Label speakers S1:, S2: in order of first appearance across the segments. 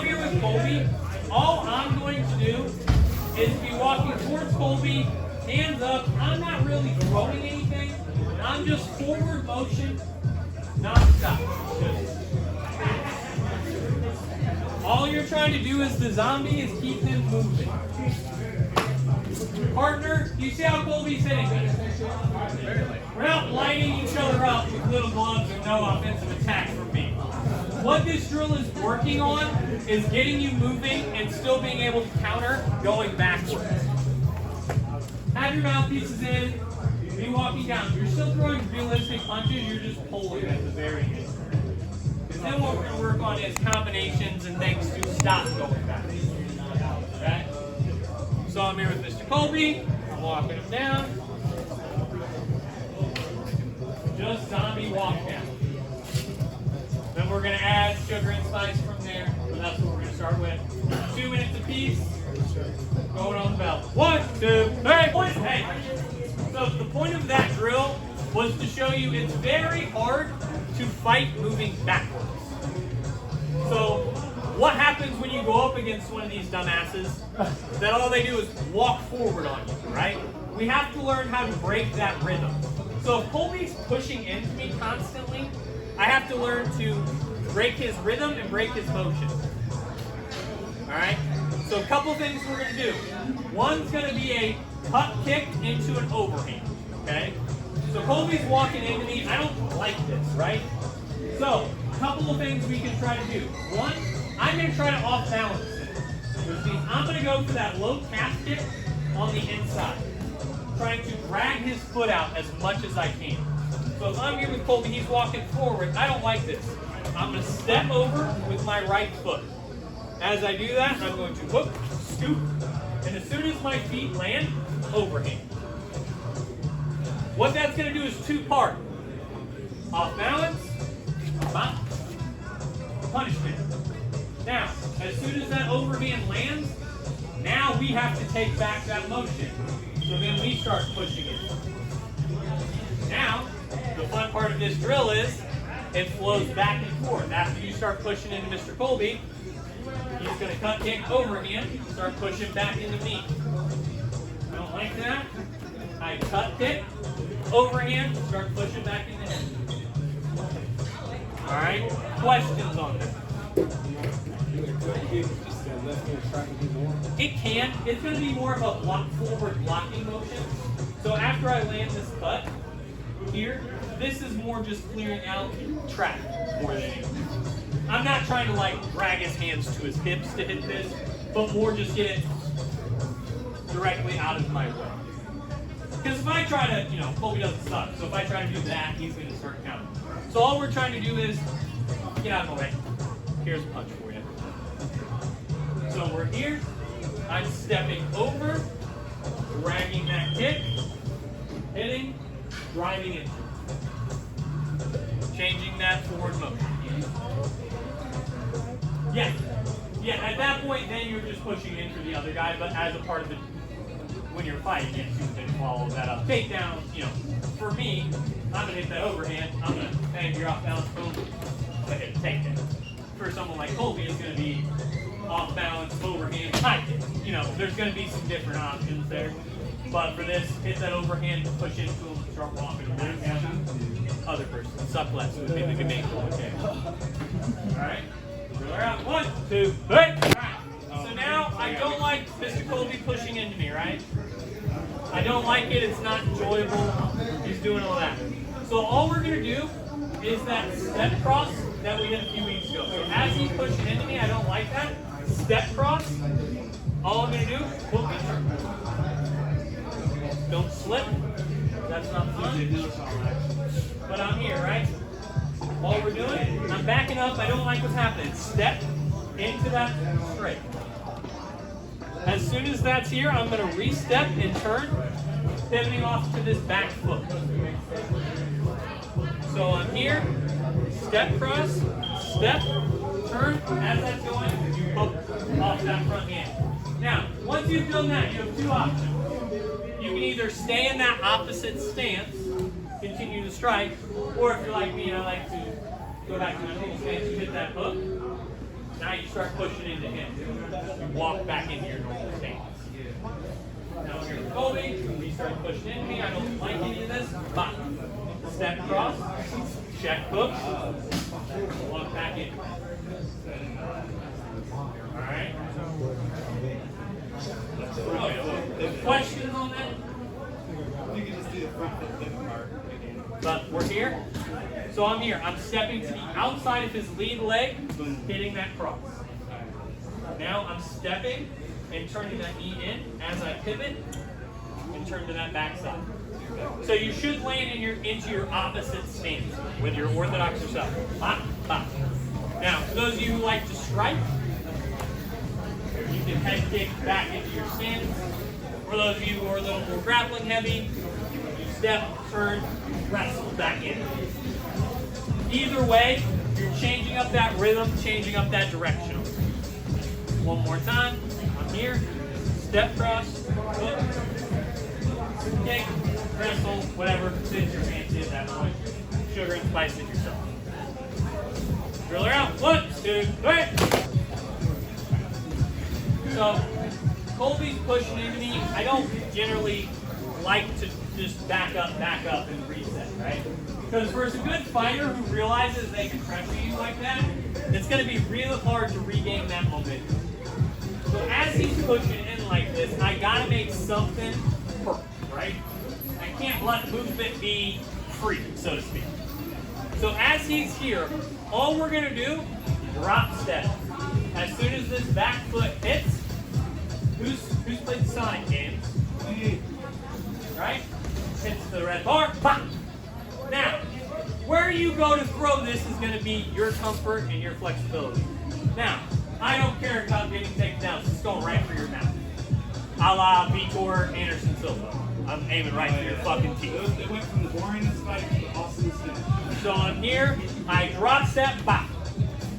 S1: here with Colby, all I'm going to do is be walking towards Colby, hands up. I'm not really throwing anything. I'm just forward motion, non-stop. All you're trying to do as the zombie is keep him moving. Partner, you see how Colby's hitting me? We're not lighting each other up with little gloves and no offensive attack from me. What this drill is working on is getting you moving and still being able to counter going backwards. Have your mouthpieces in, be walking down. If you're still throwing realistic punches, you're just pulling at the very end. Because then what we're going to work on is combinations and things to stop going backwards. Okay? So I'm here with Mr. Colby. I'm walking him down. Just zombie walk down. Then we're going to add sugar and spice from there. So that's what we're going to start with. 2 minutes apiece. Going on the bell. 1, 2, 3. Hey! So the point of that drill was to show you it's very hard to fight moving backwards. So what happens when you go up against one of these dumbasses that all they do is walk forward on you, right? We have to learn how to break that rhythm. So if Colby's pushing into me constantly, I have to learn to break his rhythm and break his motion. Alright? So a couple things we're going to do. One's going to be a cut kick into an overhand. Okay? So Colby's walking into me. I don't like this, right? So, a couple of things we can try to do. One, I'm going to try to off-balance it. Which means I'm going to go for that low calf kick on the inside. Trying to drag his foot out as much as I can. So if I'm here with Colby, he's walking forward, I don't like this. I'm going to step over with my right foot. As I do that, I'm going to hook, scoop, and as soon as my feet land, overhand. What that's going to do is 2-part. Off balance, punishment. Now, as soon as that overhand lands, now we have to take back that motion. So then we start pushing it. Now, the fun part of this drill is it flows back and forth. After you start pushing into Mr. Colby, he's going to cut kick overhand, start pushing back into me. Don't like that? I cut kick, overhand, start pushing back into him. Alright, questions on this? It can. It's going to be more of a forward blocking motion. So after I land this cut here, this is more just clearing out track more than anything. I'm not trying to like drag his hands to his hips to hit this, but more just get it directly out of my way. Because if I try to, Colby doesn't suck, so if I try to do that, he's going to start counting. So all we're trying to do is get out of my way. Here's a punch for you. So we're here. I'm stepping over, dragging that kick, hitting, driving it. Changing that forward motion. Yeah. Yeah, at that point, then you're just pushing into the other guy, but as a part of the, when you're fighting, yes, you can follow that up. Takedown, for me, I'm going to hit that overhand. I'm going to bang your off balance, boom, but hit a takedown. For someone like Colby, it's going to be off balance, overhand, high kick. There's going to be some different options there. But for this, hit that overhand, push into him, start walking around. Other person, suck less would be the good name. Okay. Alright. We're out. 1, 2, 3. Alright. So now I don't like Mr. Colby pushing into me, right? I don't like it, it's not enjoyable. He's doing all that. So all we're gonna do is that step cross that we did a few weeks ago. So as he's pushing into me, I don't like that. Step cross. All I'm gonna do, hook and turn. Don't slip. That's not fun. But I'm here, right? All we're doing, I'm backing up. I don't like what's happening. Step into that straight. As soon as that's here, I'm going to re-step and turn, pivoting off to this back foot. So I'm here, step cross, step, turn. As that's going, you hook off that front hand. Now, once you've done that, you have 2 options. You can either stay in that opposite stance, continue to strike, or if you're like me and I like to go back to my normal stance, you hit that hook, Now you start pushing into him. You walk back into your normal stance. Now here's Colby. He starts pushing into me. I don't like any of this. Bop. Step across. Check hook. Walk back in. Alright? Questions on that?
S2: You can just do the front flip part.
S1: But we're here. So I'm here. I'm stepping to the outside of his lead leg, hitting that cross. Now I'm stepping and turning that knee in as I pivot and turn to that backside. So you should land into your opposite stance with your orthodox yourself. Pop, pop. Now, for those of you who like to strike, you can head kick back into your stance. For those of you who are a little more grappling heavy, you step, turn, wrestle back in. Either way, you're changing up that rhythm, changing up that direction. One more time. I'm here. Step cross, hook, kick, wrestle, whatever fits your fancy at that point. Sugar and spice it yourself. Driller out. 1, 2, 3. So, Colby's pushing into me. I don't generally like to just back up, and reset, right? Because for a good fighter who realizes they can pressure you like that, it's going to be really hard to regain that momentum. So as he's pushing in like this, I got to make something perfect, right? I can't let movement be free, so to speak. So as he's here, all we're going to do, drop step. As soon as this back foot hits, who's played the Sonic games? Right? Hits the red bar, pop! Now, where you go to throw this is going to be your comfort and your flexibility. Now, I don't care about getting taken down, so it's going right for your mouth. A la Vitor Anderson Silva. I'm aiming right for your fucking teeth.
S2: It went from the boringest fight to the awesomest finish.
S1: So I'm here, I drop step, pop.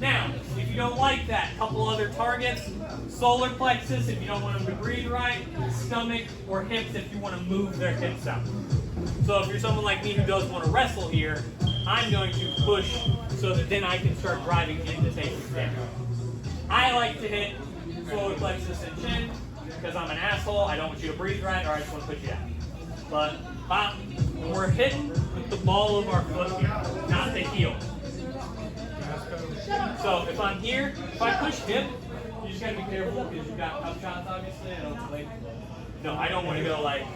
S1: Now, if you don't like that, a couple other targets, solar plexus if you don't want them to breathe right, stomach or hips if you want to move their hips out. So if you're someone like me who does want to wrestle here, I'm going to push so that then I can start driving into taking down. I like to hit solar plexus and chin because I'm an asshole. I don't want you to breathe right, or I just want to put you out. But pop, we're hitting with the ball of our foot here, not the heel. So if I'm here, if I push hip, you just gotta be careful because you've got up shots obviously. I don't want to go like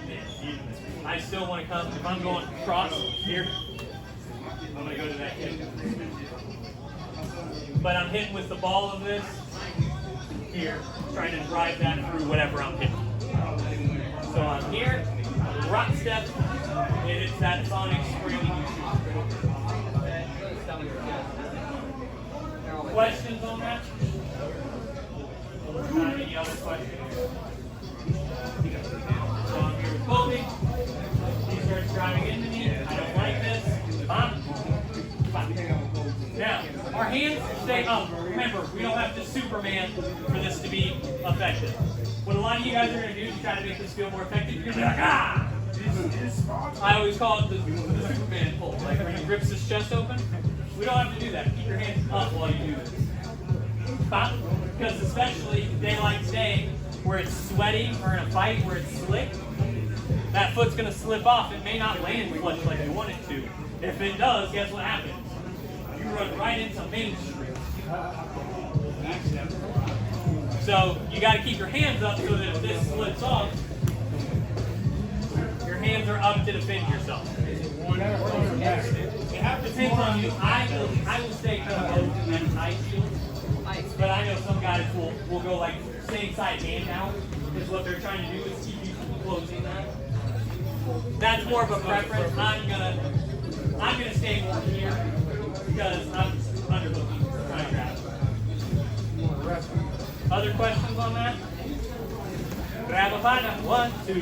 S1: this. I still want to come, if I'm going cross here, I'm going to go to that hip. But I'm hitting with the ball of this here, trying to drive that through whatever I'm hitting. So I'm here, rock step, and it's that sonic screaming. Questions on that? Not any other questions? So I'm here with Colby. He starts driving into me. I don't like this. Bop. Bop. Now, our hands stay up. Remember, we don't have to Superman for this to be effective. What a lot of you guys are going to do to try to make this feel more effective, you're going to be like, ah! I always call it the Superman pull. Like when he rips his chest open. We don't have to do that. Keep your hands up while you do this. Bop. Because especially daylight day, where it's sweaty, or in a fight where it's slick, that foot's going to slip off. It may not land flush like you want it to. If it does, guess what happens? You run right into Main Street. So you got to keep your hands up so that if this slips off, your hands are up to defend yourself. It depends on you. I will stay kind of both in that tight shield. But I know some guys will go like same side hand out, because what they're trying to do is keep you closing that. That's more of a preference. I'm gonna stay more here because I'm underhooking, trying to grab it. Other questions on that? Grab a partner. 1, 2.